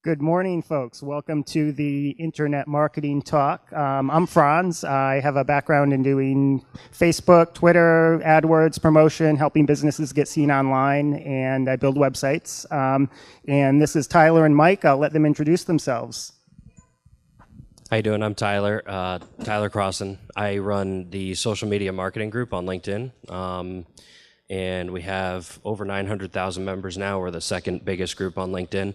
Good morning, folks. Welcome to the Internet Marketing Talk. I'm Franz. I have a background in doing Facebook, Twitter, AdWords promotion, helping businesses get seen online, and I build websites. And this is Tyler and Mike. I'll let them introduce themselves. How you doing? I'm Tyler, Tyler Crossan. I run the social media marketing group on LinkedIn, and we have over 900,000 members now. We're the second biggest group on LinkedIn,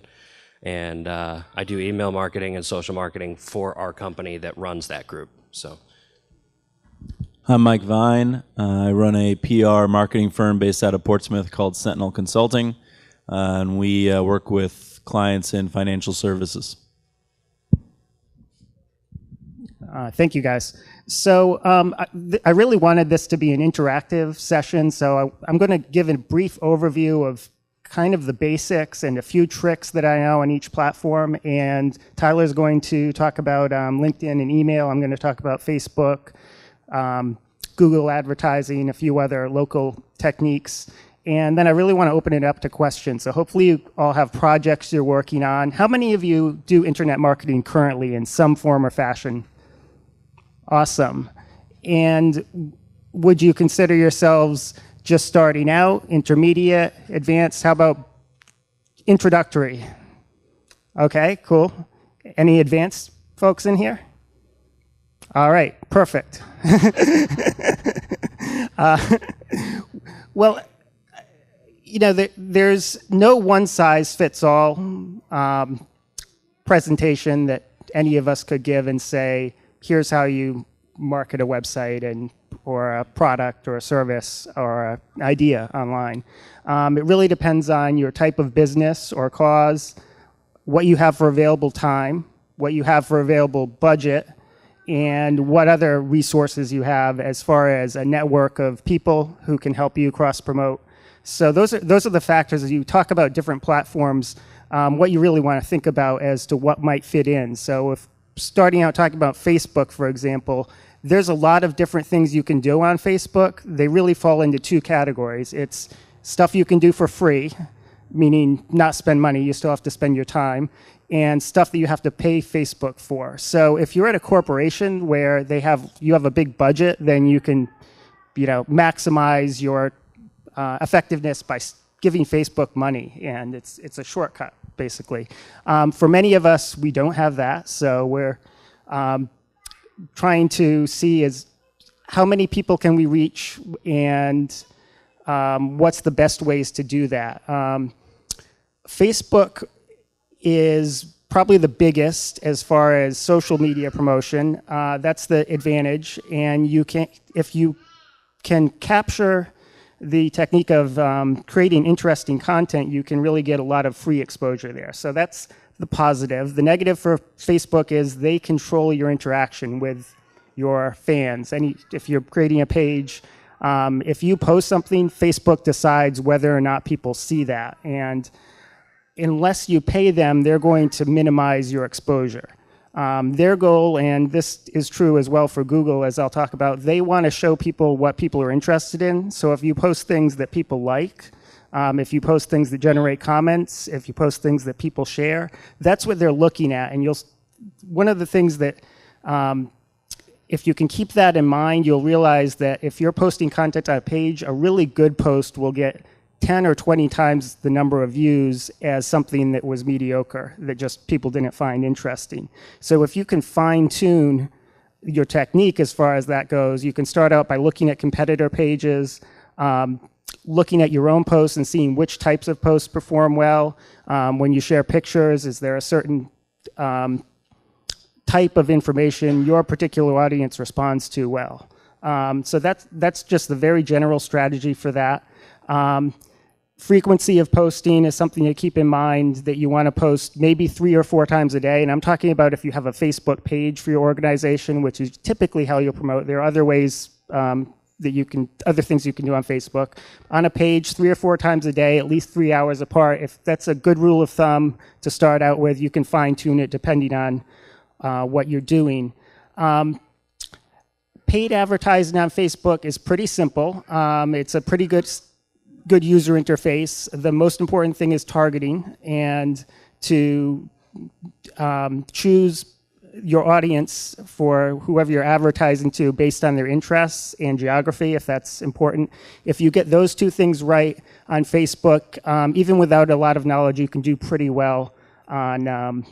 and I do email marketing and social marketing for our company that runs that group. So, I'm Mike Vine. I run a PR marketing firm based out of Portsmouth called Sentinel Consulting, and we work with clients in financial services. Thank you, guys. So I really wanted this to be an interactive session, so I'm going to give a brief overview of kind of the basics and a few tricks that I know on each platform, and Tyler's going to talk about LinkedIn and email. I'm going to talk about Facebook, Google advertising, a few other local techniques, and then I really want to open it up to questions. So hopefully you all have projects you're working on. How many of you do internet marketing currently in some form or fashion? Awesome. And would you consider yourselves just starting out, intermediate, advanced? How about introductory? Okay, cool. Any advanced folks in here? All right, perfect. Well, you know, there's no one-size-fits-all presentation that any of us could give and say, here's how you market a website or a product or a service or an idea online. It really depends on your type of business or cause, what you have for available time, what you have for available budget, and what other resources you have as far as a network of people who can help you cross-promote. So those are the factors as you talk about different platforms, what you really want to think about as to what might fit in. So if starting out talking about Facebook, for example, there's a lot of different things you can do on Facebook. They really fall into two categories. It's stuff you can do for free, meaning not spend money, you still have to spend your time, and stuff that you have to pay Facebook for. So if you're at a corporation where you have a big budget, then you can, maximize your effectiveness by giving Facebook money, and it's a shortcut, basically. For many of us, we don't have that, so we're trying to see how many people can we reach, and what's the best ways to do that. Facebook is probably the biggest as far as social media promotion. That's the advantage, and if you can capture the technique of creating interesting content, you can really get a lot of free exposure there. So that's the positive. The negative for Facebook is they control your interaction with your fans. And if you're creating a page, if you post something, Facebook decides whether or not people see that. And unless you pay them, they're going to minimize your exposure. Their goal, and this is true as well for Google, as I'll talk about, they want to show people what people are interested in. So if you post things that people like, if you post things that generate comments, if you post things that people share, that's what they're looking at. And one of the things that, if you can keep that in mind, you'll realize that if you're posting content on a page, a really good post will get 10 or 20 times the number of views as something that was mediocre, that just people didn't find interesting. So if you can fine-tune your technique as far as that goes, you can start out by looking at competitor pages, looking at your own posts and seeing which types of posts perform well. When you share pictures, is there a certain type of information your particular audience responds to well? So that's just the very general strategy for that. Frequency of posting is something to keep in mind, that you want to post maybe 3 or 4 times a day. And I'm talking about if you have a Facebook page for your organization, which is typically how you'll promote. There are other ways other things you can do on Facebook. On a page, 3 or 4 times a day, at least 3 hours apart. If that's a good rule of thumb to start out with, you can fine tune it depending on what you're doing. Paid advertising on Facebook is pretty simple. It's a pretty good user interface. The most important thing is targeting, and to choose your audience for whoever you're advertising to based on their interests and geography, if that's important. If you get those two things right on Facebook, even without a lot of knowledge, you can do pretty well on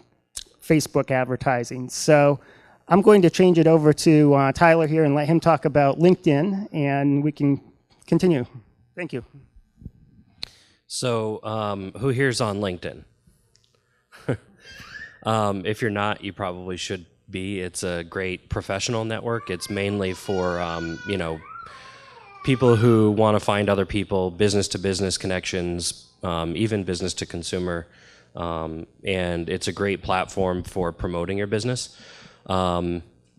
Facebook advertising. So I'm going to change it over to Tyler here and let him talk about LinkedIn, and we can continue. Thank you. So who here's on LinkedIn? If you're not, you probably should be. It's a great professional network. It's mainly for, people who want to find other people, business-to-business connections, even business-to-consumer. And it's a great platform for promoting your business.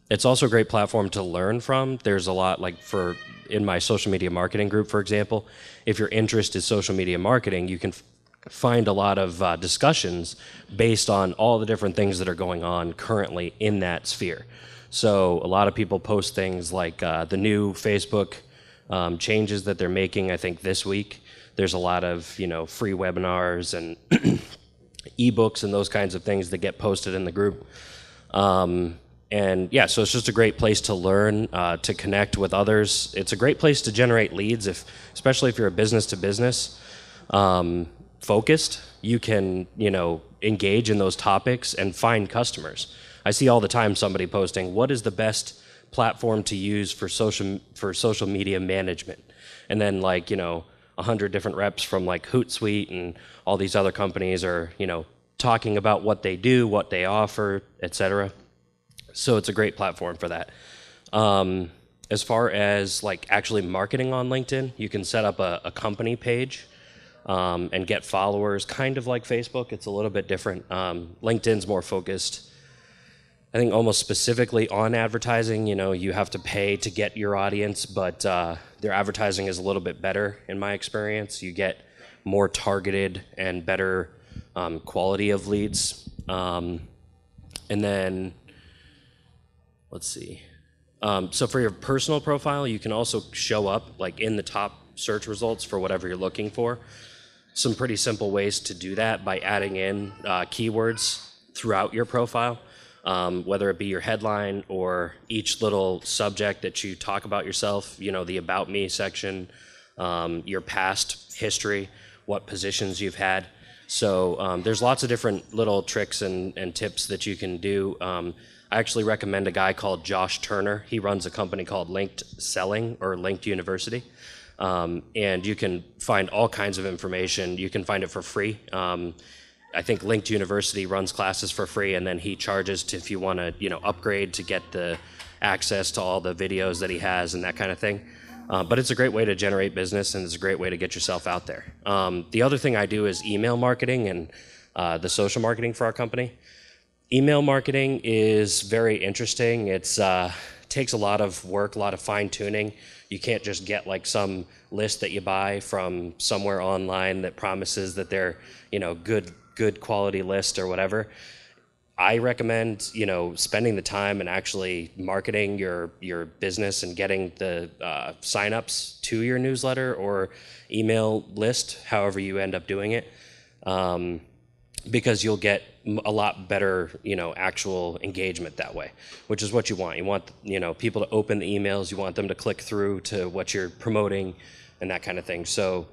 It's also a great platform to learn from. There's a lot, in my social media marketing group, for example, if your interest is social media marketing, you can find a lot of discussions based on all the different things that are going on currently in that sphere. So a lot of people post things like the new Facebook changes that they're making, I think this week. There's a lot of free webinars and ebooks and those kinds of things that get posted in the group. And yeah, so it's just a great place to learn, to connect with others. It's a great place to generate leads, especially if you're a business to business focused. You can, engage in those topics and find customers. I see all the time somebody posting, what is the best platform to use for social media management? And then 100 different reps from Hootsuite and all these other companies are, talking about what they do, what they offer, etc. So it's a great platform for that. As far as actually marketing on LinkedIn, you can set up a company page and get followers, kind of like Facebook. It's a little bit different. LinkedIn's more focused, I think, almost specifically on advertising. You have to pay to get your audience, but their advertising is a little bit better in my experience. You get more targeted and better quality of leads. And then, let's see. So for your personal profile, you can also show up in the top search results for whatever you're looking for. Some pretty simple ways to do that by adding in keywords throughout your profile, whether it be your headline or each little subject that you talk about yourself, the About Me section, your past history, what positions you've had. So there's lots of different little tricks and tips that you can do. I actually recommend a guy called Josh Turner. He runs a company called Linked Selling or Linked University. And you can find all kinds of information. You can find it for free. I think Linked University runs classes for free, and then he charges if you want to, upgrade to get the access to all the videos that he has and that kind of thing. But it's a great way to generate business, and it's a great way to get yourself out there. The other thing I do is email marketing and the social marketing for our company. Email marketing is very interesting. It's takes a lot of work, a lot of fine tuning. You can't just get some list that you buy from somewhere online that promises that they're, good quality list or whatever. I recommend, spending the time and actually marketing your business and getting the signups to your newsletter or email list, however you end up doing it, because you'll get a lot better, actual engagement that way, which is what you want. You want, people to open the emails. You want them to click through to what you're promoting and that kind of thing. So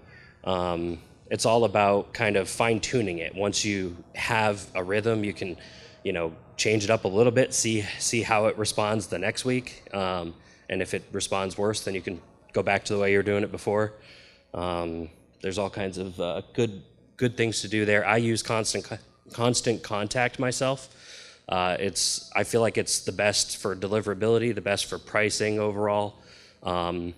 it's all about kind of fine tuning it. Once you have a rhythm, you can, change it up a little bit, see how it responds the next week. And if it responds worse, then you can go back to the way you were doing it before. There's all kinds of good things to do there. I use constant contact myself. I feel like it's the best for deliverability, the best for pricing overall. And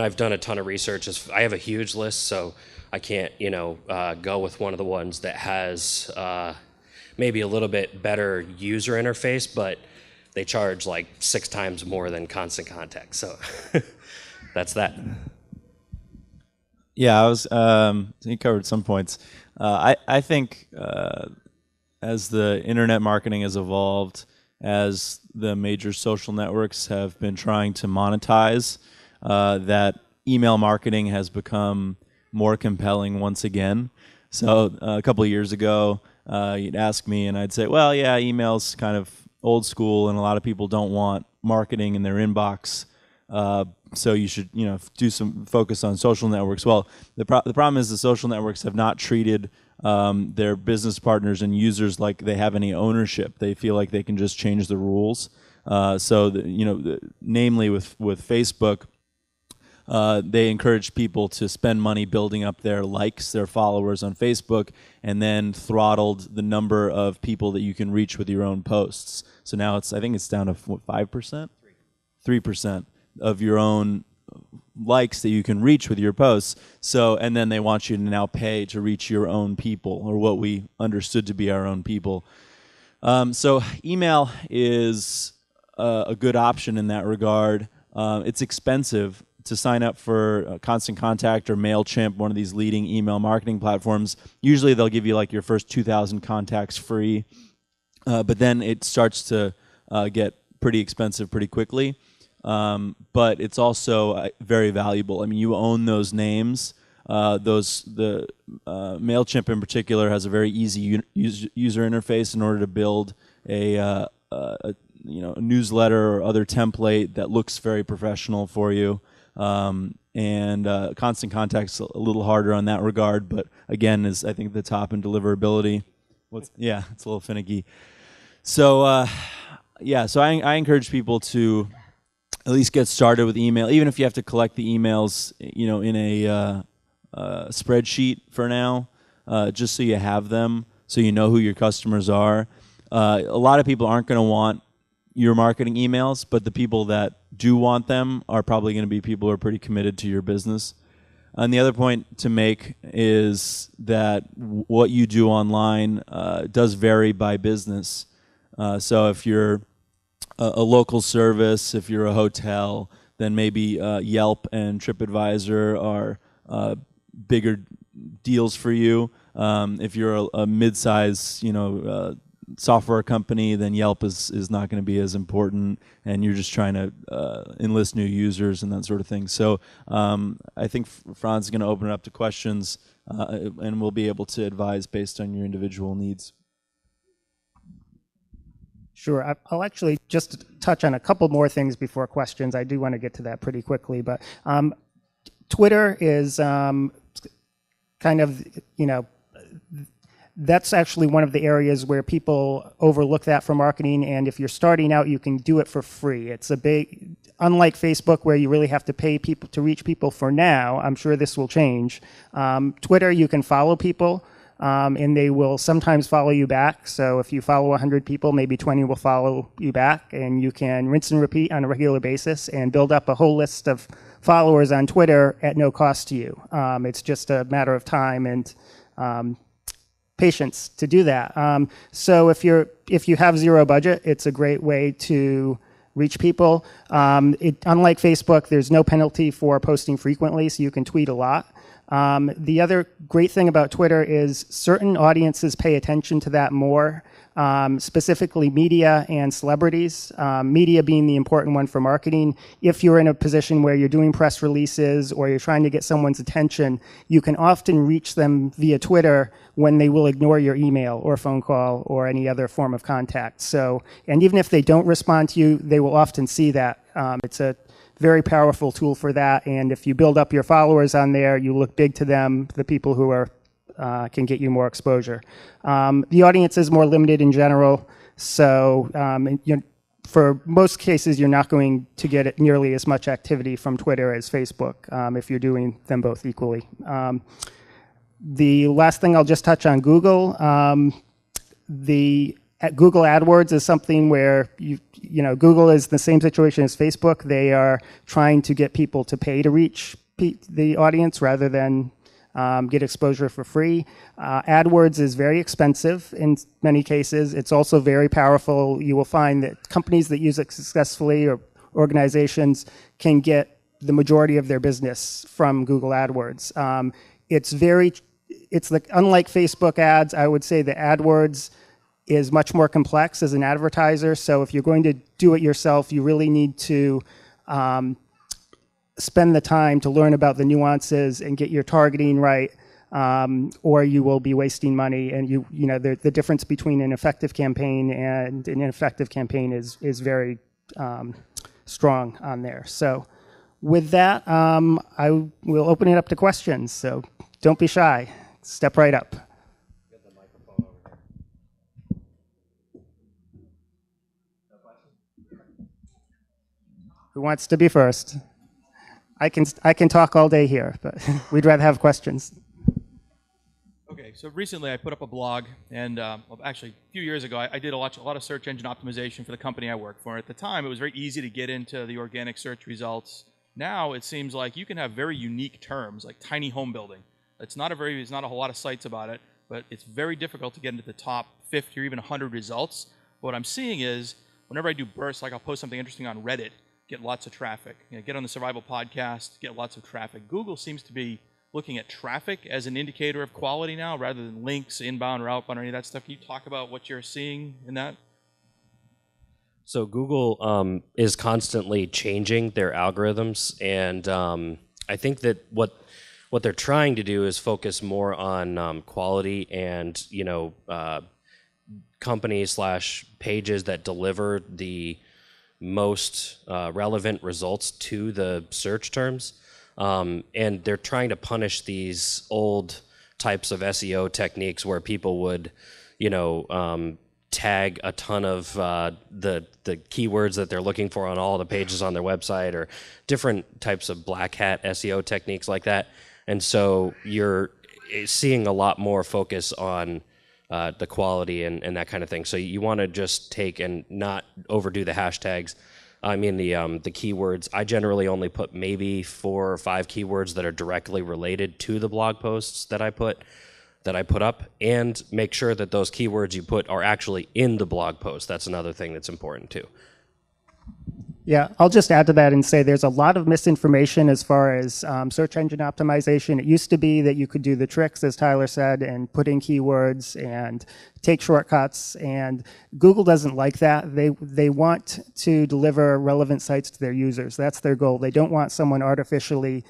I've done a ton of research. I have a huge list, so I can't, go with one of the ones that has maybe a little bit better user interface, but they charge 6 times more than Constant Contact. So that's that. Yeah, you covered some points. I think as the internet marketing has evolved, as the major social networks have been trying to monetize, that email marketing has become more compelling once again. So a couple of years ago, you'd ask me, and I'd say, well, yeah, email's kind of old school, and a lot of people don't want marketing in their inbox. So you should, do some focus on social networks. Well, the problem is the social networks have not treated their business partners and users like they have any ownership. They feel like they can just change the rules. Namely with Facebook, they encourage people to spend money building up their likes, their followers on Facebook, and then throttled the number of people that you can reach with your own posts. So now I think it's down to 5%? 3% of your own likes that you can reach with your posts. So, and then they want you to now pay to reach your own people, or what we understood to be our own people. So email is a good option in that regard. It's expensive to sign up for Constant Contact or MailChimp, one of these leading email marketing platforms. Usually they'll give you like your first 2,000 contacts free, but then it starts to get pretty expensive pretty quickly. But it's also very valuable. I mean, you own those names. The MailChimp in particular has a very easy user interface in order to build a newsletter or other template that looks very professional for you. And Constant Contact's a little harder on that regard, but again, is I think the top in deliverability. It's a little finicky. So so I encourage people to at least get started with email, even if you have to collect the emails, in a spreadsheet for now, just so you have them, so you know who your customers are. A lot of people aren't going to want your marketing emails, but the people that do want them are probably going to be people who are pretty committed to your business. And the other point to make is that what you do online does vary by business. So if you're a local service, if you're a hotel, then maybe Yelp and TripAdvisor are bigger deals for you. If you're a mid-size, software company, then Yelp is not going to be as important, and you're just trying to enlist new users and that sort of thing. So I think Franz is going to open it up to questions, and we'll be able to advise based on your individual needs. Sure. I'll actually just touch on a couple more things before questions. I do want to get to that pretty quickly, but Twitter is kind of, that's actually one of the areas where people overlook that for marketing, and if you're starting out, you can do it for free. It's unlike Facebook, where you really have to pay people to reach people for now. I'm sure this will change. Twitter, you can follow people. And they will sometimes follow you back. So if you follow 100 people, maybe 20 will follow you back, and you can rinse and repeat on a regular basis and build up a whole list of followers on Twitter at no cost to you. It's just a matter of time and patience to do that. So if you have zero budget, it's a great way to reach people. Unlike Facebook, there's no penalty for posting frequently, so you can tweet a lot. The other great thing about Twitter is certain audiences pay attention to that more, specifically media and celebrities, media being the important one for marketing. If you're in a position where you're doing press releases or you're trying to get someone's attention, you can often reach them via Twitter when they will ignore your email or phone call or any other form of contact. So, and even if they don't respond to you, they will often see that. It's a very powerful tool for that, and if you build up your followers on there, you look big to them, the people who are can get you more exposure. The audience is more limited in general, so for most cases, you're not going to get nearly as much activity from Twitter as Facebook if you're doing them both equally. The last thing I'll just touch on Google. Google AdWords is something where Google is the same situation as Facebook. They are trying to get people to pay to reach the audience rather than get exposure for free. AdWords is very expensive in many cases. It's also very powerful. You will find that companies that use it successfully, or organizations, can get the majority of their business from Google AdWords. Unlike Facebook ads, I would say that AdWords is much more complex as an advertiser. So if you're going to do it yourself, you really need to spend the time to learn about the nuances and get your targeting right. or you will be wasting money. And the difference between an effective campaign and an ineffective campaign is very strong on there. So with that, I will open it up to questions. So don't be shy. Step right up. Get the microphone over here. Who wants to be first? I can talk all day here, but we'd rather have questions. Okay, so recently I put up a blog, and actually a few years ago I did a lot of search engine optimization for the company I work for. At the time, it was very easy to get into the organic search results. Now it seems like you can have very unique terms, like tiny home building. There's not a whole lot of sites about it, but it's very difficult to get into the top 50 or even 100 results. What I'm seeing is, whenever I do bursts, like I'll post something interesting on Reddit, get lots of traffic. Get on the Survival Podcast, get lots of traffic. Google seems to be looking at traffic as an indicator of quality now, rather than links, inbound or outbound, or any of that stuff. Can you talk about what you're seeing in that? So Google is constantly changing their algorithms, and I think that what they're trying to do is focus more on quality and companies / pages that deliver the most relevant results to the search terms, and they're trying to punish these old types of SEO techniques where people would tag a ton of the keywords that they're looking for on all the pages on their website, or different types of black hat SEO techniques like that. And so you're seeing a lot more focus on the quality and that kind of thing. So you want to just take and not overdo the hashtags. I mean the keywords. I generally only put maybe 4 or 5 keywords that are directly related to the blog posts that I put up, and make sure that those keywords you put are actually in the blog post. That's another thing that's important too. Yeah, I'll just add to that and say there's a lot of misinformation as far as search engine optimization. It used to be that you could do the tricks, as Tyler said, and put in keywords and take shortcuts, and Google doesn't like that. They want to deliver relevant sites to their users. That's their goal. They don't want someone artificially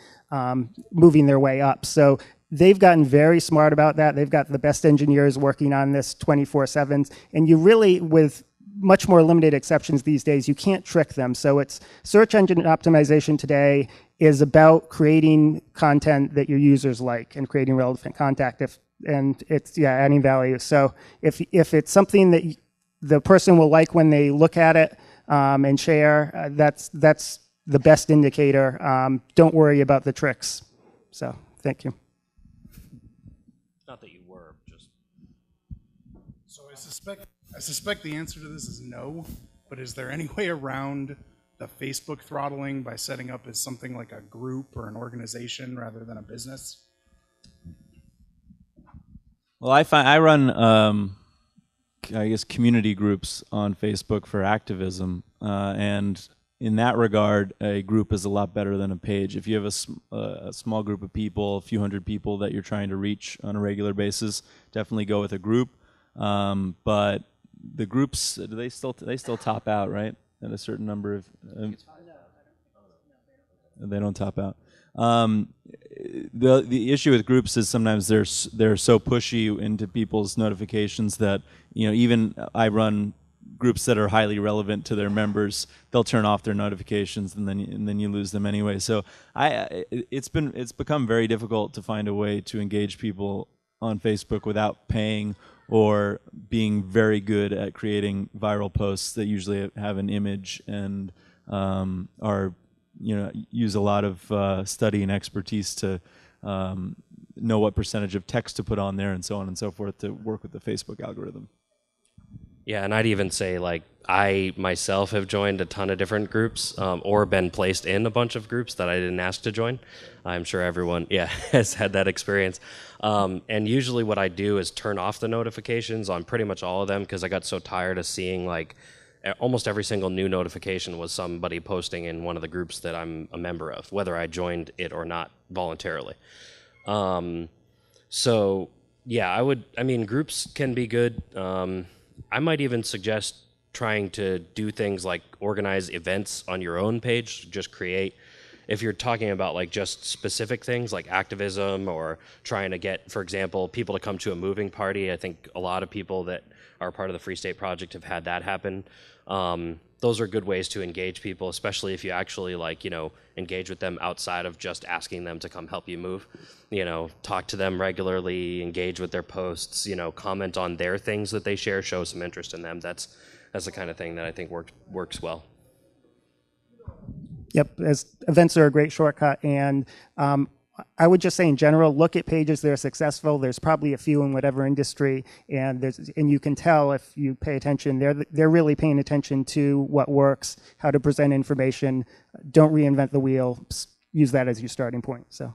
moving their way up. So they've gotten very smart about that. They've got the best engineers working on this 24/7, and you really, with much more limited exceptions these days, you can't trick them. So it's search engine optimization today is about creating content that your users like and creating relevant content, and it's adding value. So if it's something that the person will like when they look at it and share, that's the best indicator. Don't worry about the tricks. So thank you. Not that you were, just. So I suspect the answer to this is no, but is there any way around the Facebook throttling by setting up as something like a group or an organization rather than a business? Well, I run, I guess, community groups on Facebook for activism, and in that regard, a group is a lot better than a page. If you have a small group of people, a few hundred people that you're trying to reach on a regular basis, definitely go with a group. But the groups, they still top out, right? At a certain number of. They don't top out. The issue with groups is sometimes they're so pushy into people's notifications that even I run groups that are highly relevant to their members, they'll turn off their notifications, and then you lose them anyway. So it's become very difficult to find a way to engage people on Facebook without paying or being very good at creating viral posts that usually have an image and are use a lot of study and expertise to know what percentage of text to put on there and so on and so forth to work with the Facebook algorithm. Yeah, and I'd even say, like, I myself have joined a ton of different groups or been placed in a bunch of groups that I didn't ask to join. I'm sure everyone, has had that experience. And usually what I do is turn off the notifications on pretty much all of them, because I got so tired of seeing, like, almost every single new notification was somebody posting in one of the groups that I'm a member of, whether I joined it or not voluntarily. So, yeah, groups can be good. I might even suggest trying to do things like organize events on your own page. Just create if you're talking about like just specific things like activism or trying to get, for example, people to come to a moving party, I think a lot of people that are part of the Free State Project have had that happen. Those are good ways to engage people, especially if you actually like, engage with them outside of just asking them to come help you move. Talk to them regularly, engage with their posts, comment on their things that they share, show some interest in them. That's the kind of thing that I think works well. Yep, as events are a great shortcut, and I would just say in general, look at pages that are successful. There's probably a few in whatever industry, and you can tell if you pay attention. They're really paying attention to what works, how to present information. Don't reinvent the wheel. Use that as your starting point. So,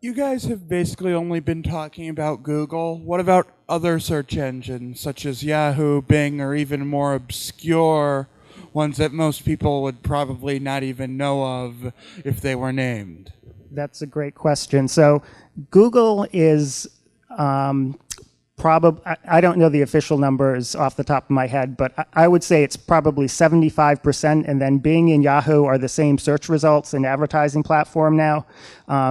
you guys have basically only been talking about Google. What about other search engines such as Yahoo, Bing, or even more obscure ones that most people would probably not even know of if they were named? That's a great question. So Google is probably, I don't know the official numbers off the top of my head, but I would say it's probably 75%, and then Bing and Yahoo are the same search results and advertising platform now.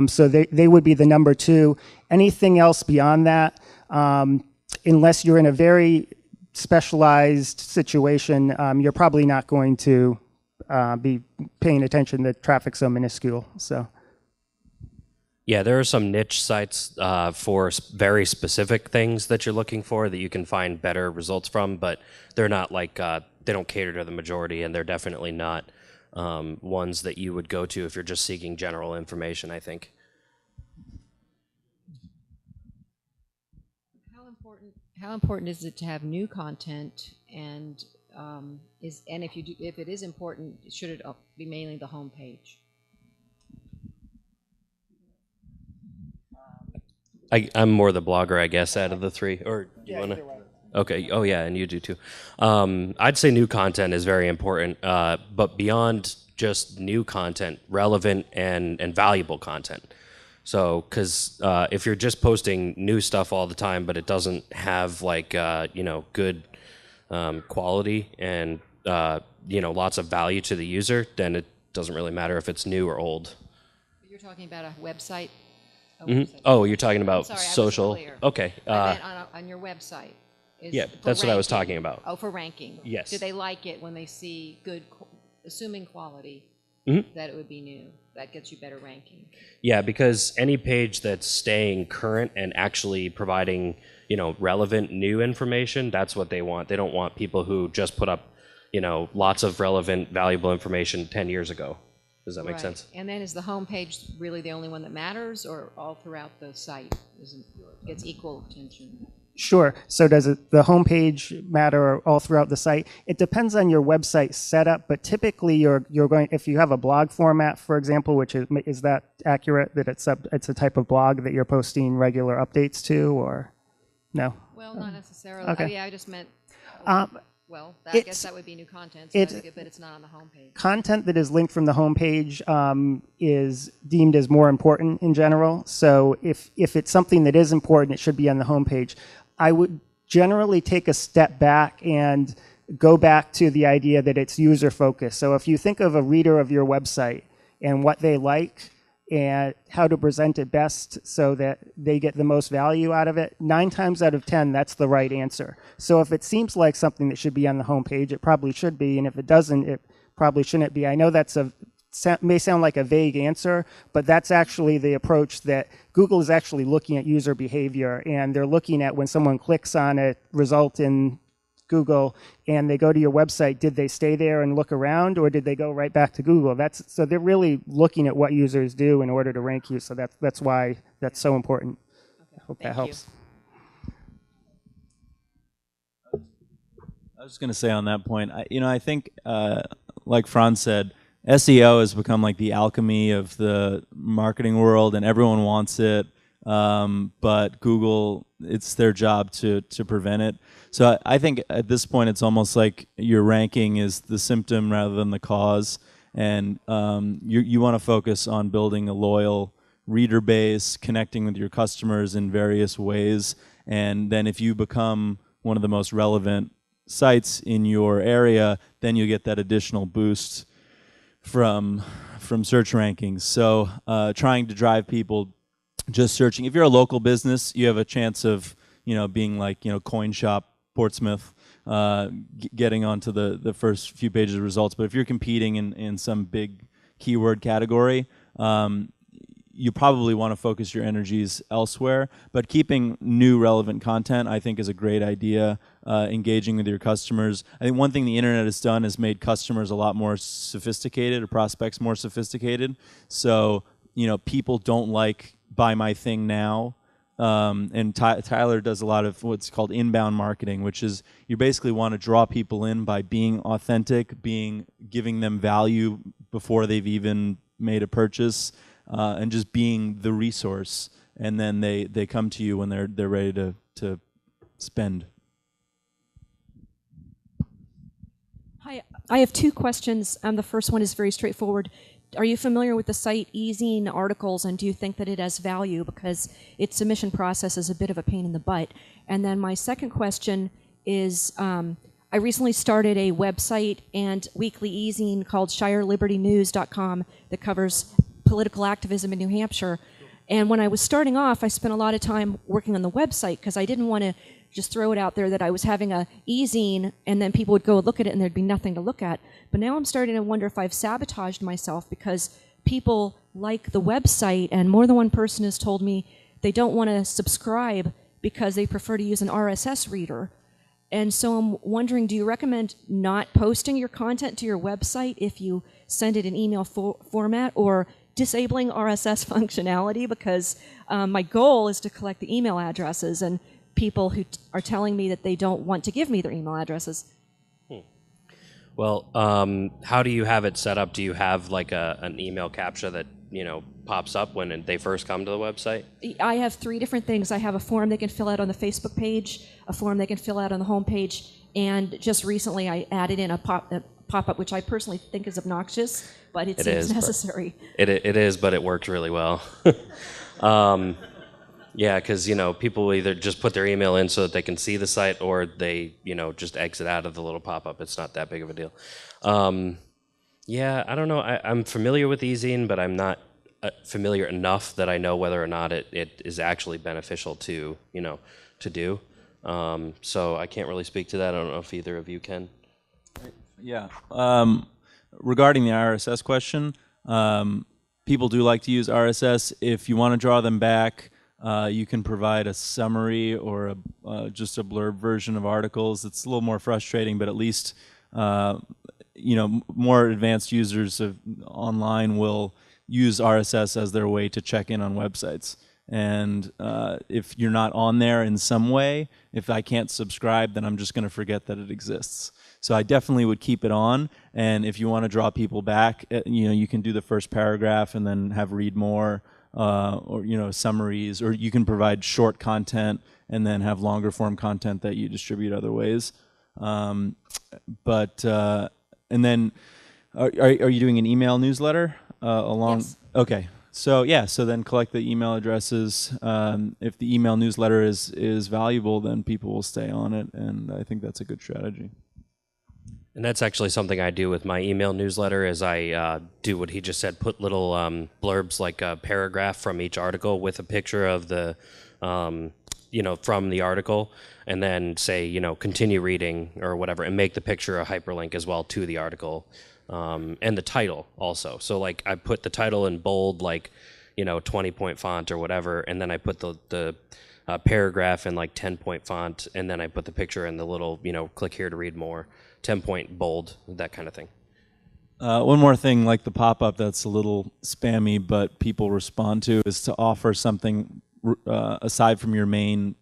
So they would be the number two. Anything else beyond that, unless you're in a very specialized situation, you're probably not going to be paying attention to traffic so minuscule. So, yeah, there are some niche sites for very specific things that you're looking for that you can find better results from, but they're not like they don't cater to the majority, and they're definitely not ones that you would go to if you're just seeking general information, I think. How important is it to have new content, and if it is important, should it be mainly the homepage? I'm more the blogger, I guess, out of the three. Or you wanna? Okay. Oh yeah, and you do too. I'd say new content is very important, but beyond just new content, relevant and valuable content. So, because if you're just posting new stuff all the time, but it doesn't have like good quality and lots of value to the user, then it doesn't really matter if it's new or old. You're talking about a website. Mm-hmm. Oh, you're talking about sorry, social. I wasn't clear. Okay. I meant on your website. Yeah, that's what I was talking about. Oh, for ranking. Yes. Do they like it when they see good, assuming quality, that it would be new? That gets you better ranking. Yeah, because any page that's staying current and actually providing, relevant new information, that's what they want. They don't want people who just put up, lots of relevant, valuable information 10 years ago. Does that make sense? And then is the home page really the only one that matters, or all throughout the site gets equal attention? Sure. So does the homepage matter all throughout the site? It depends on your website setup, but typically you're going, if you have a blog format, for example, which is that accurate, that it's a type of blog that you're posting regular updates to, or no? Well, not necessarily. Okay. Yeah, I just meant. I guess that would be new content, but it's not on the homepage. Content that is linked from the homepage is deemed as more important in general. So if it's something that is important, it should be on the homepage. I would generally take a step back and go back to the idea that it's user focused. So if you think of a reader of your website and what they like and how to present it best so that they get the most value out of it, 9 times out of 10, that's the right answer. So if it seems like something that should be on the homepage, it probably should be, and if it doesn't, it probably shouldn't be. I know may sound like a vague answer, but that's actually the approach that Google is actually looking at user behavior, and they're looking at when someone clicks on a result in Google and they go to your website, did they stay there and look around, or did they go right back to Google? So they're really looking at what users do in order to rank you. So that's why that's so important. Okay. I hope that helps. I was just going to say on that point, I think, like Franz said, SEO has become like the alchemy of the marketing world, and everyone wants it. But Google, it's their job to prevent it. So I think at this point, it's almost like your ranking is the symptom rather than the cause. And you want to focus on building a loyal reader base, connecting with your customers in various ways. And then if you become one of the most relevant sites in your area, then you get that additional boost from search rankings. So trying to drive people just searching. If you're a local business, you have a chance of being like Coin Shop, Portsmouth, getting onto the first few pages of results. But if you're competing in some big keyword category, you probably want to focus your energies elsewhere. But keeping new relevant content, I think, is a great idea. Engaging with your customers. I think one thing the internet has done is made customers a lot more sophisticated, or prospects more sophisticated. So people don't like buy my thing now. And Tyler does a lot of what's called inbound marketing, which is you basically want to draw people in by being authentic, giving them value before they've even made a purchase, and just being the resource. And then they come to you when they're ready to spend. Hi, I have two questions. The first one is very straightforward. Are you familiar with the site e-zine articles, and do you think that it has value? Because its submission process is a bit of a pain in the butt. And then my second question is, I recently started a website and weekly e-zine called ShireLibertyNews.com that covers political activism in New Hampshire. And when I was starting off, I spent a lot of time working on the website because I didn't want to just throw it out there that I was having a e-zine and then people would go look at it and there'd be nothing to look at. But now I'm starting to wonder if I've sabotaged myself because people like the website, and more than one person has told me they don't want to subscribe because they prefer to use an RSS reader. And so I'm wondering, do you recommend not posting your content to your website if you send it in email format, or disabling RSS functionality? Because my goal is to collect the email addresses, and people who are telling me that they don't want to give me their email addresses. Well, how do you have it set up? Do you have like an email captcha that pops up when they first come to the website? I have three different things. I have a form they can fill out on the Facebook page, a form they can fill out on the home page, and just recently I added in a pop-up, which I personally think is obnoxious, but it seems necessary. It is, but it works really well. Yeah, because people either just put their email in so that they can see the site, or they just exit out of the little pop-up. It's not that big of a deal. Yeah, I don't know. I'm familiar with e-zine, but I'm not familiar enough that I know whether or not it is actually beneficial to to do. So I can't really speak to that. I don't know if either of you can. Yeah. Regarding the RSS question, people do like to use RSS. If you want to draw them back, you can provide a summary or just a blurb version of articles. It's a little more frustrating, but at least more advanced users online will use RSS as their way to check in on websites. And if you're not on there in some way, if I can't subscribe, then I'm just going to forget that it exists. So I definitely would keep it on. And if you want to draw people back, you can do the first paragraph and then have read more, or summaries, or you can provide short content and then have longer form content that you distribute other ways. And then, are you doing an email newsletter along? Yes. Okay. So yeah, so then collect the email addresses. If the email newsletter is valuable, then people will stay on it, and I think that's a good strategy. And that's actually something I do with my email newsletter, is I do what he just said, put little blurbs, like a paragraph from each article with a picture of the, from the article, and then say, continue reading or whatever, and make the picture a hyperlink as well to the article, and the title also. So like I put the title in bold, 20-point font or whatever, and then I put the paragraph in 10-point font, and then I put the picture in the little, click here to read more, 10-point bold, that kind of thing. One more thing, like the pop-up that's a little spammy but people respond to, is to offer something aside from your main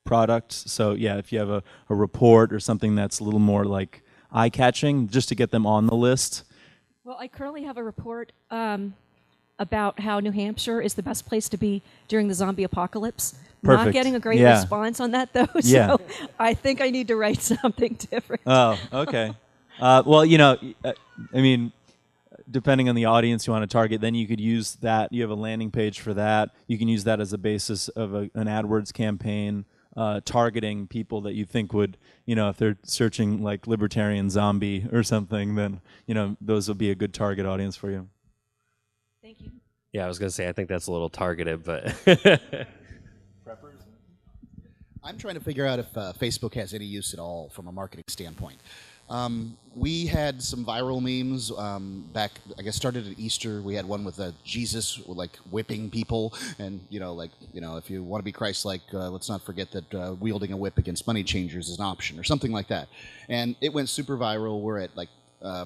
product. So yeah, if you have a report or something that's a little more like eye-catching, just to get them on the list. Well, I currently have a report about how New Hampshire is the best place to be during the zombie apocalypse. Perfect. Not getting a great response on that, though, Yeah. so I think I need to write something different. Oh, okay. Well, I mean, depending on the audience you want to target, then you could use that. You have a landing page for that. You can use that as a basis of an AdWords campaign. targeting people that you think would, if they're searching like libertarian zombie or something, then, those will be a good target audience for you. Thank you. Yeah, I was going to say, I think that's a little targeted, but I'm trying to figure out if Facebook has any use at all from a marketing standpoint. We had some viral memes back, I guess, started at Easter. We had one with Jesus, like, whipping people. And, if you want to be Christ-like, let's not forget that wielding a whip against money changers is an option, or something like that. And it went super viral. We're at,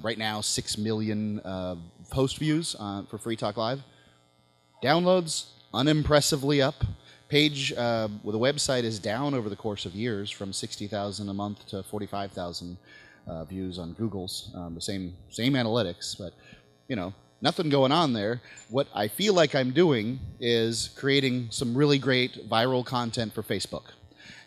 right now, 6 million post views for Free Talk Live. Downloads, unimpressively up. Page, the website is down over the course of years from 60,000 a month to 45,000 views on Google's. The same analytics, but, nothing going on there. What I feel like I'm doing is creating some really great viral content for Facebook.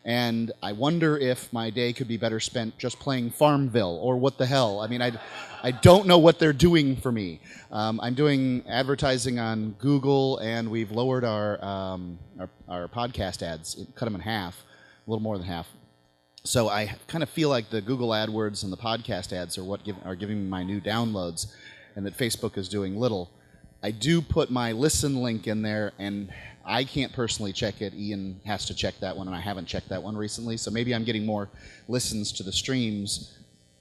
And I wonder if my day could be better spent just playing Farmville, or what the hell. I mean, I don't know what they're doing for me. I'm doing advertising on Google, and we've lowered our podcast ads, cut them in half, a little more than half. So I kind of feel like the Google AdWords and the podcast ads are what are giving me my new downloads, and that Facebook is doing little. I do put my listen link in there, and I can't personally check it. Ian has to check that one, and I haven't checked that one recently. So maybe I'm getting more listens to the streams.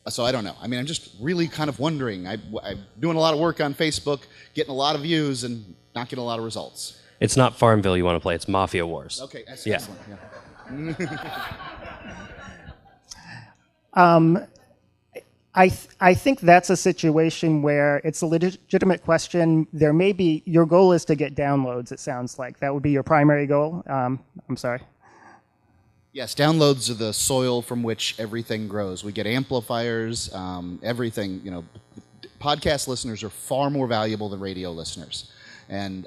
So I don't know. I mean, I'm just really kind of wondering. I'm doing a lot of work on Facebook, getting a lot of views, and not getting a lot of results. it's not Farmville you want to play. It's Mafia Wars. Okay, that's Yeah. excellent. I think that's a situation where it's a legitimate question. There may be, your goal is to get downloads, it sounds like. That would be your primary goal. I'm sorry. Yes, downloads are the soil from which everything grows. We get amplifiers, everything. You know, podcast listeners are far more valuable than radio listeners. And,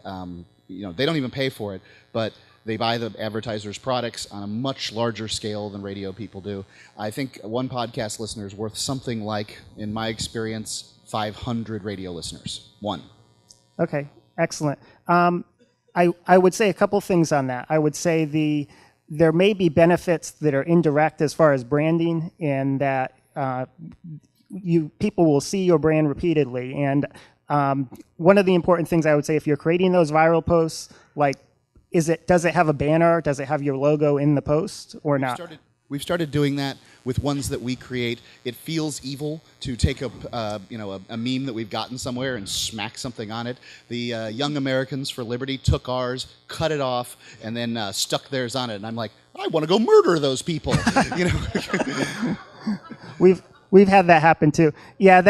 you know, they don't even pay for it, but they buy the advertisers' products on a much larger scale than radio people do. I think one podcast listener is worth something like, in my experience, 500 radio listeners. One. Okay, excellent. I would say a couple things on that. I would say there may be benefits that are indirect as far as branding, in that people will see your brand repeatedly. And one of the important things I would say, if you're creating those viral posts, like, does it have a banner? Does it have your logo in the post or not? We've started doing that with ones that we create. It feels evil to take a meme that we've gotten somewhere and smack something on it. The Young Americans for Liberty took ours, cut it off, and then stuck theirs on it. And I'm like, I want to go murder those people. You know. We've had that happen too. Yeah,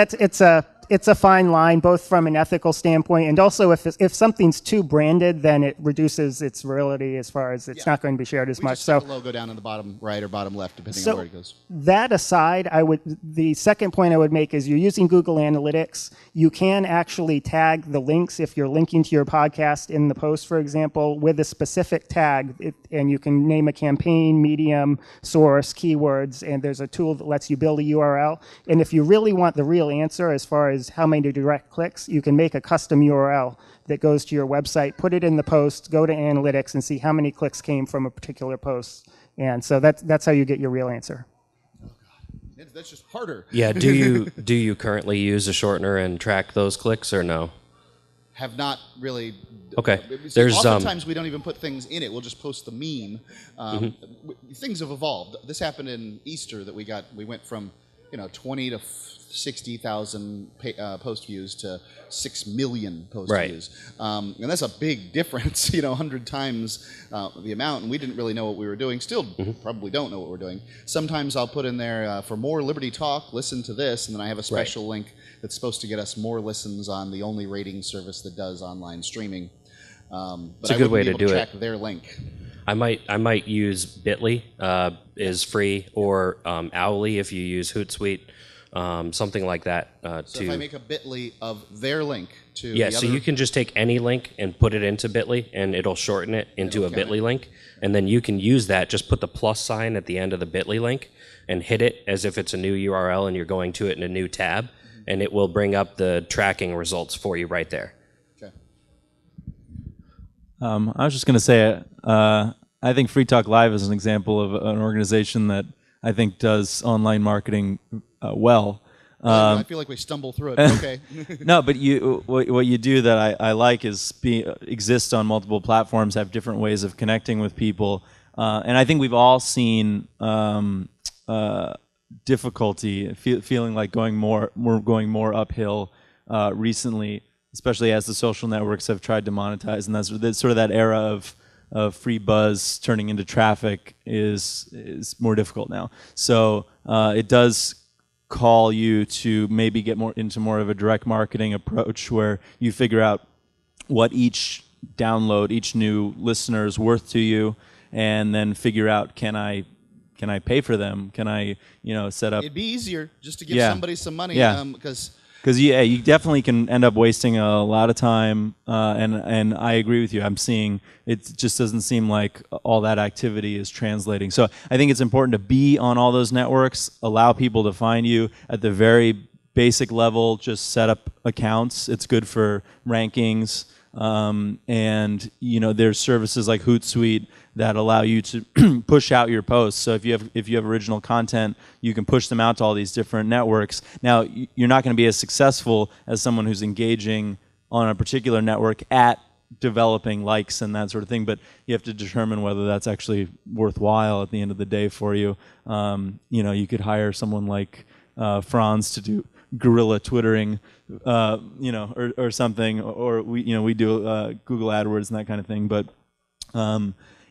it's a fine line, both from an ethical standpoint, and also if something's too branded, then it reduces its virility as far as it's not going to be shared as much. So the logo down in the bottom right or bottom left, depending on where it goes. That aside, the second point I would make is, you're using Google Analytics. You can actually tag the links if you're linking to your podcast in the post, for example, with a specific tag, and you can name a campaign, medium, source, keywords, and there's a tool that lets you build a URL. And if you really want the real answer as far as how many direct clicks, you can make a custom URL that goes to your website, put it in the post, go to analytics, and see how many clicks came from a particular post. And so that's how you get your real answer. Oh God, that's just harder. Yeah. Do you currently use a shortener and track those clicks, or no? Have not really. Okay. Oftentimes we don't even put things in it. We'll just post the meme. Things have evolved. This happened in Easter that we went from 20 to 60,000 post views to 6 million post views. And that's a big difference, 100 times the amount, and we didn't really know what we were doing. Still probably don't know what we're doing. Sometimes I'll put in there, for more Liberty Talk, listen to this, and then I have a special link that's supposed to get us more listens on the only rating service that does online streaming. But it's a good way to do track their link. I might use Bitly, is free, or Owly if you use Hootsuite. Something like that. So if I make a Bitly of their link to the so you can just take any link and put it into Bitly, and it'll shorten it into a Bitly link, and then you can use that. Just put the plus sign at the end of the Bitly link and hit it as if it's a new URL and you're going to it in a new tab, and it will bring up the tracking results for you right there. Okay. I was just going to say, I think Free Talk Live is an example of an organization that I think does online marketing well. I feel like we stumble through it. But okay. No, but what you do that I like is exist on multiple platforms, have different ways of connecting with people, and I think we've all seen difficulty, feeling like we're going more uphill recently, especially as the social networks have tried to monetize, and that's sort of that era of free buzz turning into traffic is more difficult now. So it does call you to maybe get more of a direct marketing approach where you figure out what each download, each new listener is worth to you, and then figure out, can I pay for them? Can I set up? It'd be easier just to give somebody some money. Yeah. Because you definitely can end up wasting a lot of time, and I agree with you. I'm seeing it just doesn't seem like all that activity is translating. So I think it's important to be on all those networks, allow people to find you at the very basic level. Just set up accounts. It's good for rankings, and there's services like Hootsuite that allow you to push out your posts. So if you have original content, you can push them out to all these different networks. Now, you're not going to be as successful as someone who's engaging on a particular network at developing likes and that sort of thing, but you have to determine whether that's actually worthwhile at the end of the day for you. You could hire someone like Franz to do guerrilla twittering, or something, or we do Google AdWords and that kind of thing, but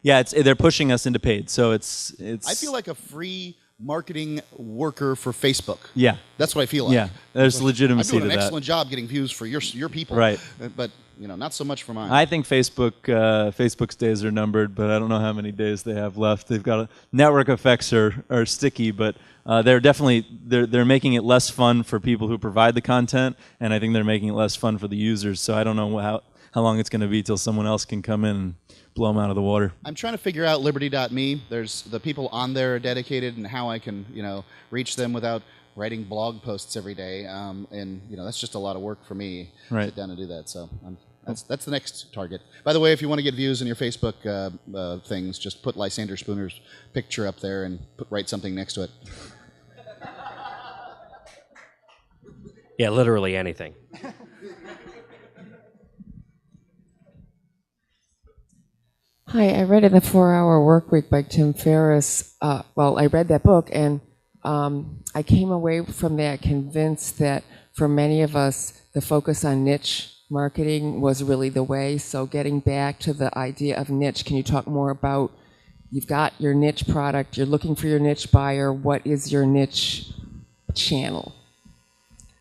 they're pushing us into paid, so it's. I feel like a free marketing worker for Facebook. Yeah, that's what I feel like. Yeah, there's legitimacy to that. I'm doing an excellent job getting views for your people, right? But not so much for mine. I think Facebook's days are numbered, but I don't know how many days they have left. They've got network effects are sticky, but they're definitely they're making it less fun for people who provide the content, and I think they're making it less fun for the users. So I don't know how long it's going to be till someone else can come in and blow them out of the water. I'm trying to figure out Liberty.me. There's the people on there are dedicated, and how I can reach them without writing blog posts every day. And that's just a lot of work for me. Right. Sit down and do that. So that's the next target. By the way, if you want to get views in your Facebook things, just put Lysander Spooner's picture up there and write something next to it. Yeah, literally anything. Hi, I read in the 4-Hour Workweek by Tim Ferriss. I read that book, and I came away from that convinced that for many of us, the focus on niche marketing was really the way. So getting back to the idea of niche, can you talk more about, you've got your niche product, you're looking for your niche buyer, what is your niche channel?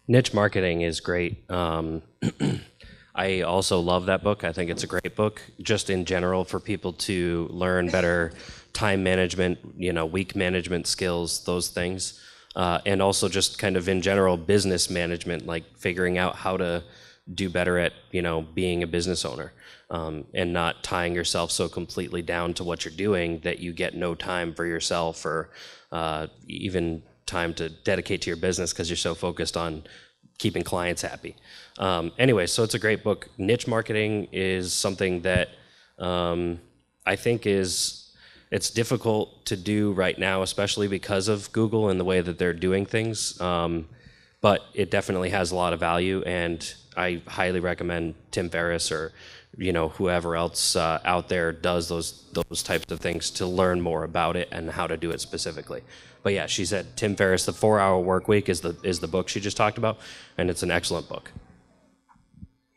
Niche marketing is great. I also love that book. I think it's a great book, just in general, for people to learn better time management, week management skills, those things. And also just kind of in general business management, like figuring out how to do better at, being a business owner, and not tying yourself so completely down to what you're doing that you get no time for yourself or even time to dedicate to your business because you're so focused on keeping clients happy. Anyway, so it's a great book. Niche marketing is something that I think it's difficult to do right now, especially because of Google and the way that they're doing things. But it definitely has a lot of value, and I highly recommend Tim Ferriss or whoever else out there does those types of things to learn more about it and how to do it specifically. But yeah, she said Tim Ferriss, The 4-Hour Workweek is the book she just talked about, and it's an excellent book.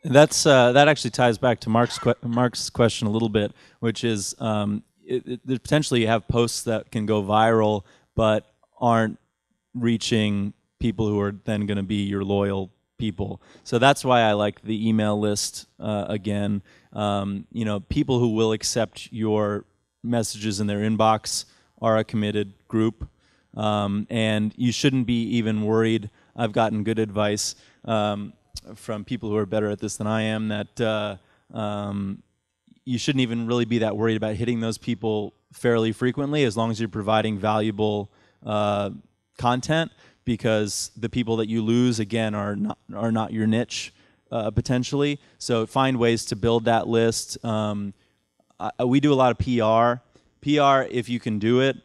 That actually ties back to Mark's question a little bit, which is potentially you have posts that can go viral but aren't reaching people who are then going to be your loyal people. So that's why I like the email list again. People who will accept your messages in their inbox are a committed group. And you shouldn't be even worried. I've gotten good advice from people who are better at this than I am that you shouldn't even really be that worried about hitting those people fairly frequently, as long as you're providing valuable content, because the people that you lose, again, are not your niche potentially. So find ways to build that list. We do a lot of PR. PR, if you can do it,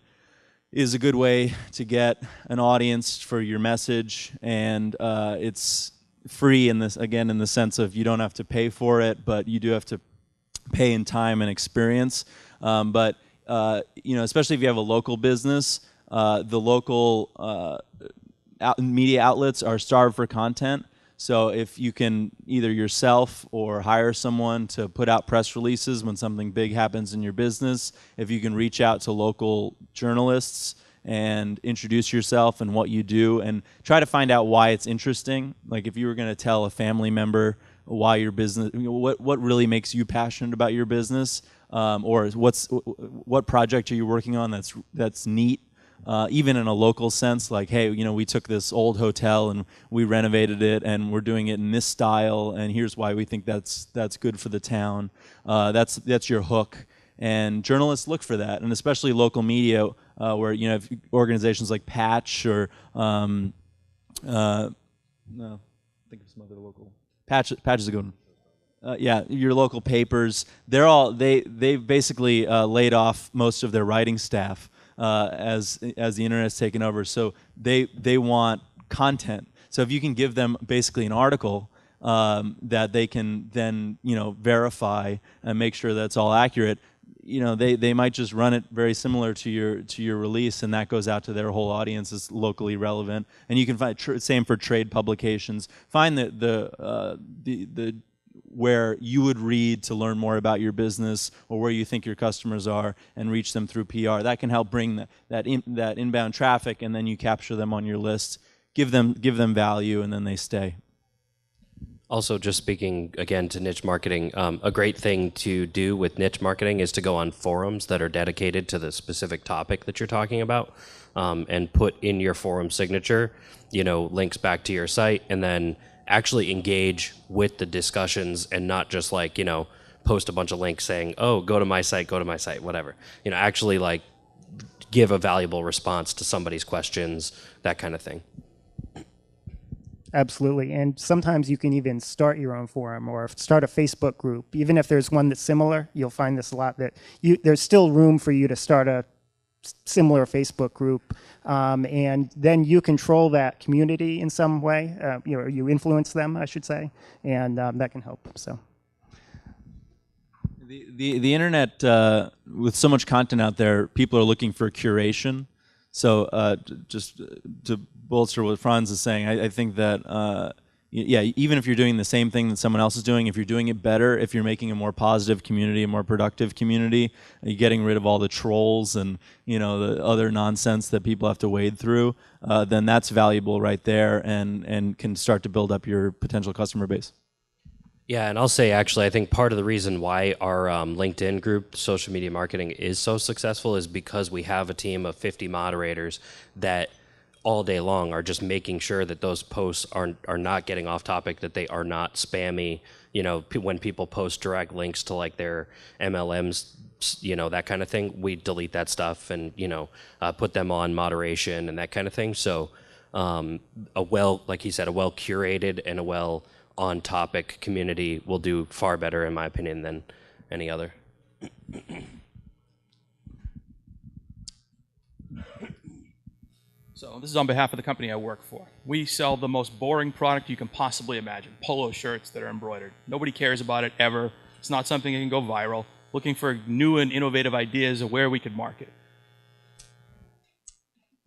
is a good way to get an audience for your message, and it's free in the sense of you don't have to pay for it, but you do have to pay in time and experience. But especially if you have a local business, the local media outlets are starved for content. So if you can either yourself or hire someone to put out press releases when something big happens in your business, if you can reach out to local journalists and introduce yourself and what you do and try to find out why it's interesting. Like if you were going to tell a family member why your business, what really makes you passionate about your business, or what project are you working on that's neat. Even in a local sense, like, hey, we took this old hotel and we renovated it and we're doing it in this style, and here's why we think that's good for the town. That's your hook, and journalists look for that, and especially local media, where if organizations like Patch or no, think of some other local. Patch is a good one. Yeah, your local papers. They've basically laid off most of their writing staff. As the internet's taken over, so they want content. So if you can give them basically an article that they can then verify and make sure that's all accurate, they might just run it very similar to your release, and that goes out to their whole audience. Is locally relevant, and you can find same for trade publications. Find the where you would read to learn more about your business or where you think your customers are, and reach them through PR. That can help bring that inbound traffic, and then you capture them on your list, give them value, and then they stay. Also, just speaking again to niche marketing, a great thing to do with niche marketing is to go on forums that are dedicated to the specific topic that you're talking about, and put in your forum signature, links back to your site, and then actually engage with the discussions, and not just post a bunch of links saying, oh, go to my site, whatever. Actually give a valuable response to somebody's questions, that kind of thing. Absolutely. And sometimes you can even start your own forum or start a Facebook group. Even if there's one that's similar, you'll find this a lot, that there's still room for you to start a similar Facebook group, and then you control that community in some way. You influence them, I should say, and that can help. So, the internet, with so much content out there, people are looking for curation. So, just to bolster what Franz is saying, I think that. Even if you're doing the same thing that someone else is doing, if you're doing it better, if you're making a more positive community, a more productive community, you're getting rid of all the trolls and the other nonsense that people have to wade through, then that's valuable right there, and can start to build up your potential customer base. Yeah, and I'll say actually, I think part of the reason why our LinkedIn group, social media marketing, is so successful is because we have a team of 50 moderators that all day long are just making sure that those posts are not getting off topic, that they are not spammy. When people post direct links to their MLMs, that kind of thing, we delete that stuff and put them on moderation and that kind of thing. So like he said, a well curated and a well on topic community will do far better, in my opinion, than any other. So this is on behalf of the company I work for. We sell the most boring product you can possibly imagine, polo shirts that are embroidered. Nobody cares about it ever. It's not something that can go viral. Looking for new and innovative ideas of where we could market.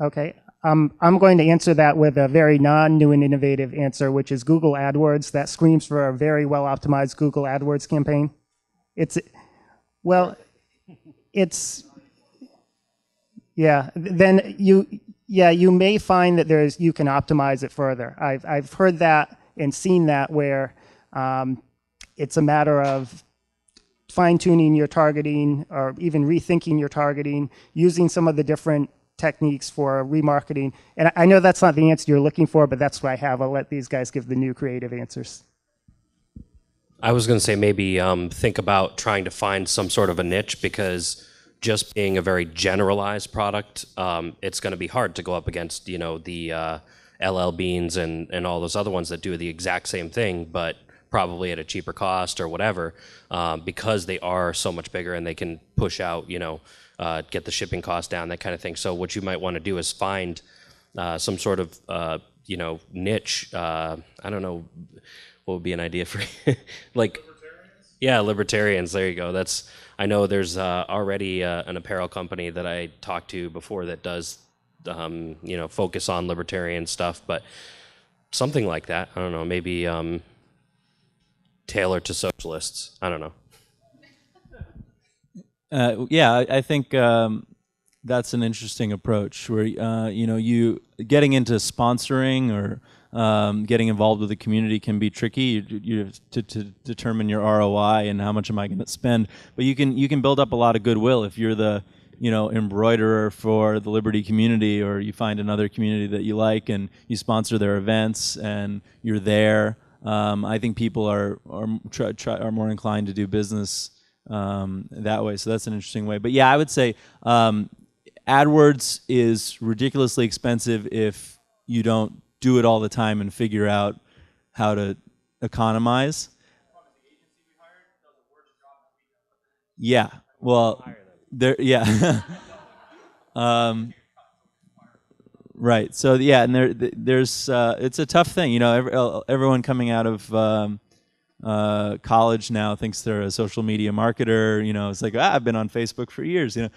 Okay, I'm going to answer that with a very non-new and innovative answer, which is Google AdWords. That screams for a very well-optimized Google AdWords campaign. You may find that you can optimize it further. I've heard that and seen that where it's a matter of fine-tuning your targeting or even rethinking your targeting, using some of the different techniques for remarketing. And I know that's not the answer you're looking for, but that's what I have. I'll let these guys give the new creative answers. I was going to say maybe think about trying to find some sort of a niche, because just being a very generalized product, it's going to be hard to go up against, the LL Beans and all those other ones that do the exact same thing, but probably at a cheaper cost or whatever, because they are so much bigger and they can push out, get the shipping cost down, that kind of thing. So what you might want to do is find some sort of niche. I don't know what would be an idea for like libertarians? Yeah, libertarians. There you go. I know there's already an apparel company that I talked to before that does focus on libertarian stuff, but something like that. I don't know, maybe tailored to socialists. I don't know. I think that's an interesting approach where you getting into sponsoring or getting involved with the community can be tricky. You have to determine your ROI and how much am I going to spend. But you can build up a lot of goodwill if you're the embroiderer for the Liberty community, or you find another community that you like and you sponsor their events and you're there. I think people are more inclined to do business that way. So that's an interesting way. But yeah, I would say AdWords is ridiculously expensive if you don't do it all the time and figure out how to economize. Yeah. Well, yeah. Right. So yeah, and there's it's a tough thing. Everyone coming out of college now thinks they're a social media marketer. It's like, I've been on Facebook for years. So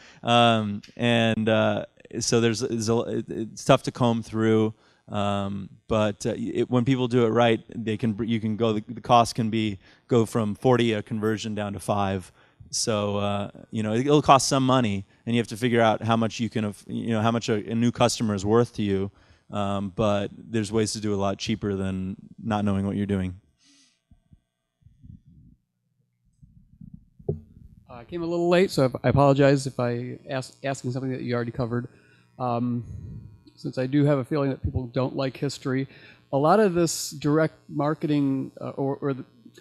it's tough to comb through. But when people do it right, you can go. The cost can go from 40 a conversion down to 5. So it'll cost some money, and you have to figure out how much how much a new customer is worth to you. But there's ways to do it a lot cheaper than not knowing what you're doing. I came a little late, so I apologize if I asking something that you already covered. Since I do have a feeling that people don't like history, a lot of this direct marketing, a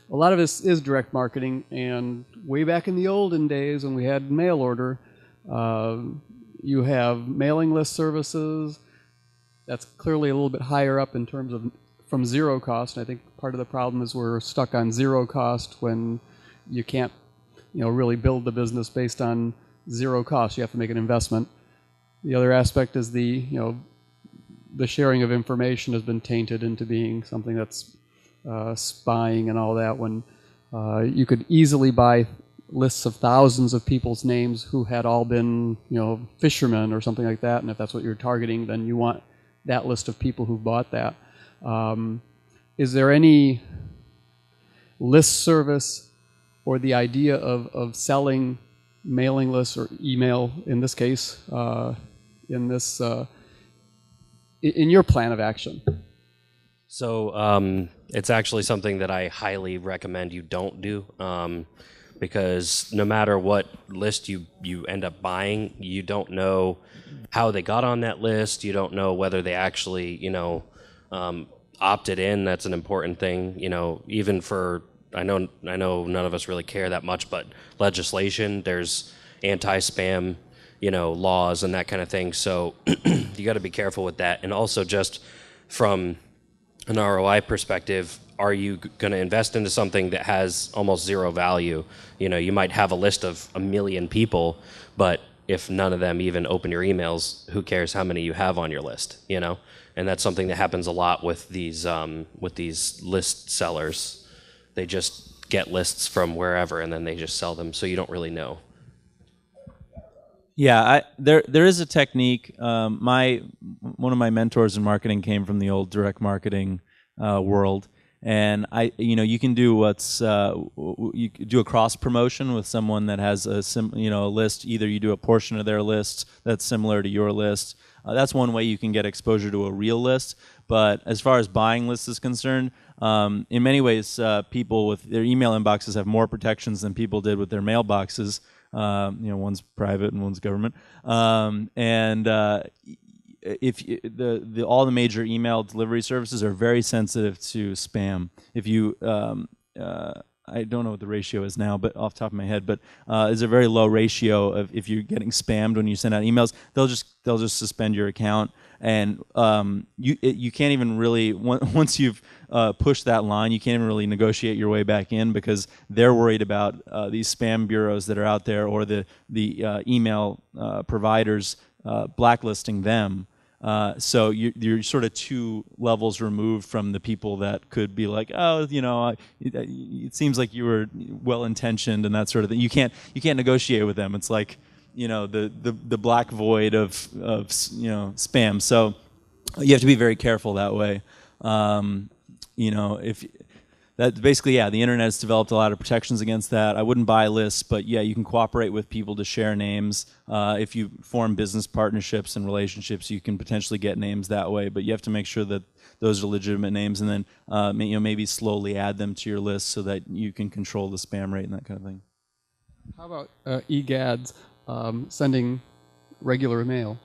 lot of this is direct marketing, and way back in the olden days when we had mail order, you have mailing list services. That's clearly a little bit higher up in terms of from zero cost. And I think part of the problem is we're stuck on zero cost when you can't really build the business based on zero cost. You have to make an investment. The other aspect is the sharing of information has been tainted into being something that's spying and all that, when you could easily buy lists of thousands of people's names who had all been, fishermen or something like that, and if that's what you're targeting, then you want that list of people who bought that. Is there any list service or the idea of selling mailing lists or email, in this case, in your plan of action? So it's actually something that I highly recommend you don't do, because no matter what list you end up buying, you don't know how they got on that list. You don't know whether they actually, opted in. That's an important thing. Even for, I know none of us really care that much, but legislation, there's anti-spam, laws and that kind of thing. So you got to be careful with that. And also, just from an ROI perspective, are you going to invest into something that has almost zero value? You might have a list of 1 million people, but if none of them even open your emails, who cares how many you have on your list? And that's something that happens a lot with these list sellers. They just get lists from wherever and then they just sell them, so you don't really know. Yeah, there is a technique. One of my mentors in marketing came from the old direct marketing world, and you can do you do a cross promotion with someone that has a list. Either you do a portion of their list that's similar to your list. That's one way you can get exposure to a real list. But as far as buying lists is concerned, in many ways, people with their email inboxes have more protections than people did with their mailboxes. One's private and one's government, and if all the major email delivery services are very sensitive to spam. If you I don't know what the ratio is now, but off the top of my head, but is a very low ratio of if you're getting spammed when you send out emails, they'll just suspend your account, and you can't even really once you've pushed that line, you can't even really negotiate your way back in because they're worried about these spam bureaus that are out there or the email providers blacklisting them. So you're sort of 2 levels removed from the people that could be like, oh, it seems like you were well intentioned and that sort of thing. You can't negotiate with them. It's like, the black void of spam. So you have to be very careful that way. If that basically, the internet has developed a lot of protections against that. I wouldn't buy lists, but you can cooperate with people to share names. If you form business partnerships and relationships, you can potentially get names that way, but you have to make sure that those are legitimate names, and then maybe slowly add them to your list so that you can control the spam rate and that kind of thing. How about eGads sending regular mail?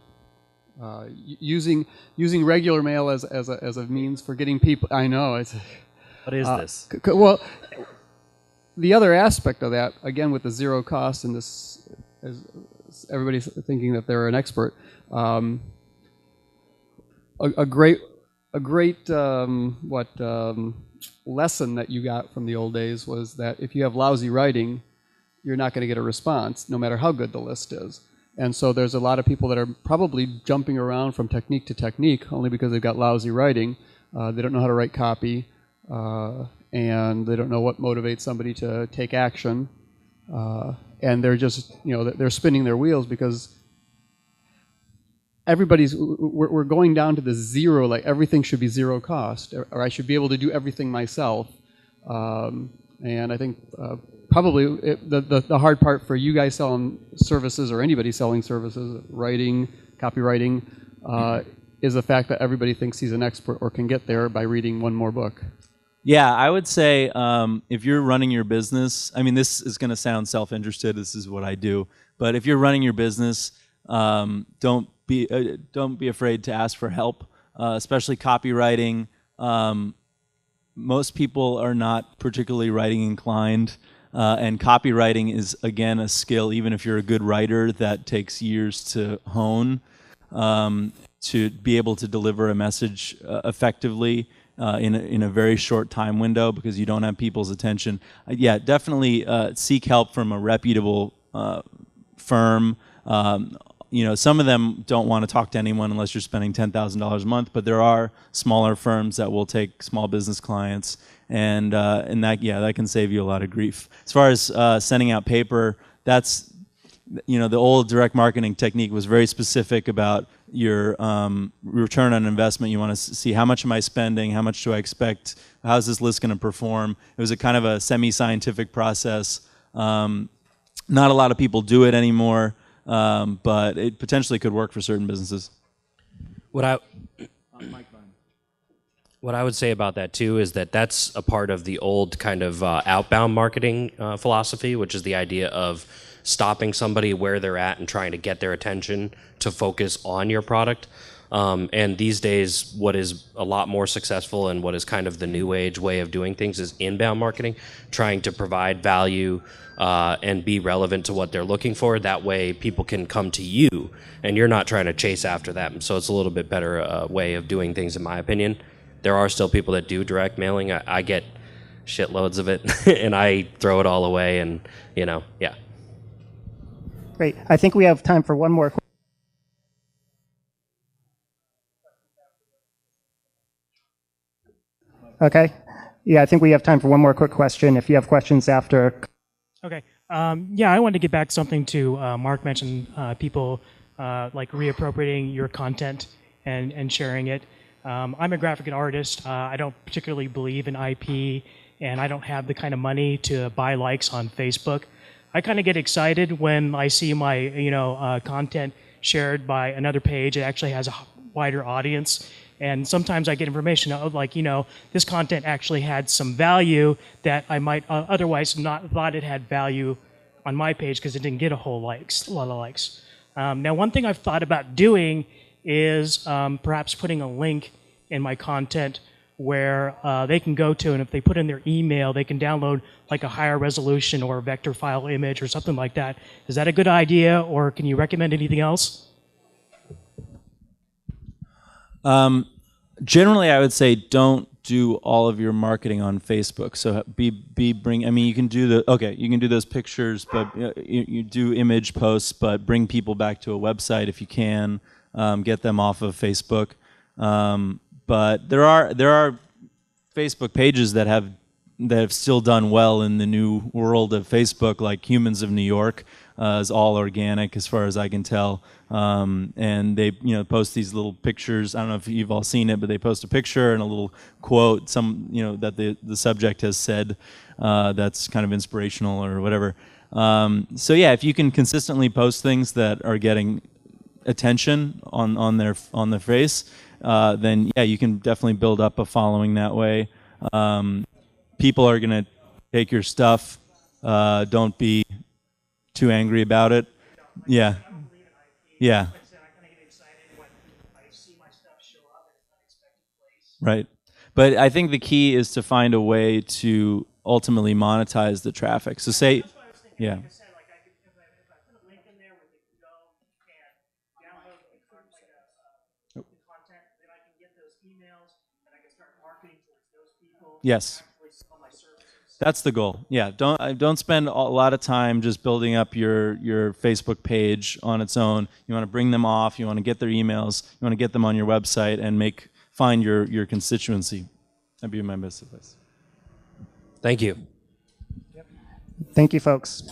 Using regular mail as a means for getting people. I know it's. What is this? Well, the other aspect of that, again, with the zero cost and this, as everybody's thinking that they're an expert, a great lesson that you got from the old days was that if you have lousy writing, you're not going to get a response, no matter how good the list is. And so there's a lot of people that are probably jumping around from technique to technique only because they've got lousy writing. They don't know how to write copy. And they don't know what motivates somebody to take action, and they're just they're spinning their wheels because we're going down to the zero, like everything should be zero cost, or I should be able to do everything myself. And I think probably the hard part for you guys selling services or anybody selling services, writing, copywriting, is the fact that everybody thinks he's an expert or can get there by reading one more book. Yeah, I would say if you're running your business, I mean, this is going to sound self-interested. This is what I do. But if you're running your business, don't be afraid to ask for help, especially copywriting. Most people are not particularly writing inclined, and copywriting is, again, a skill, even if you're a good writer, that takes years to hone to be able to deliver a message effectively. In a very short time window because you don't have people's attention. Definitely seek help from a reputable firm. Some of them don't want to talk to anyone unless you're spending $10,000 a month, but there are smaller firms that will take small business clients, and that can save you a lot of grief. As far as sending out paper, that's the old direct marketing technique was very specific about your return on investment. You want to see how much am I spending, how much do I expect, how's this list going to perform. It was a kind of a semi-scientific process. Not a lot of people do it anymore, but it potentially could work for certain businesses. What I would say about that too is that that's a part of the old kind of outbound marketing philosophy, which is the idea of stopping somebody where they're at and trying to get their attention to focus on your product. And these days, what is a lot more successful and what is kind of the new age way of doing things is inbound marketing, trying to provide value and be relevant to what they're looking for. That way people can come to you and you're not trying to chase after them. So it's a little bit better way of doing things, in my opinion. There are still people that do direct mailing. I get shitloads of it and I throw it all away and, yeah. Great. I think we have time for one more question. Okay. Yeah, I think we have time for one more quick question. If you have questions after. Okay. I wanted to get back something to Mark mentioned people like reappropriating your content and sharing it. I'm a graphic artist. I don't particularly believe in IP, and I don't have the kind of money to buy likes on Facebook. I kind of get excited when I see my content shared by another page. It actually has a wider audience. And sometimes I get information of this content actually had some value that I might otherwise not thought it had value on my page because it didn't get a lot of likes. Now, one thing I've thought about doing is perhaps putting a link in my content where they can go to, and if they put in their email, they can download like a higher resolution or a vector file image or something like that. Is that a good idea, or can you recommend anything else? Generally, I would say don't do all of your marketing on Facebook. So I mean, you can do you can do those pictures, but you do image posts, but bring people back to a website if you can. Get them off of Facebook. But there are Facebook pages that have still done well in the new world of Facebook, like Humans of New York is all organic as far as I can tell, and they post these little pictures. I don't know if you've all seen it, but they post a picture and a little quote, that the subject has said that's kind of inspirational or whatever. So yeah, if you can consistently post things that are getting attention on their face, then yeah, you can definitely build up a following that way. People are going to take your stuff. Don't be too angry about it. Yeah. Yeah. Right. But I think the key is to find a way to ultimately monetize the traffic. So say, yeah. Yes. That's the goal. Yeah, don't spend a lot of time just building up your Facebook page on its own. You want to bring them off. You want to get their emails. You want to get them on your website and find your constituency. That'd be my best advice. Thank you. Thank you, folks.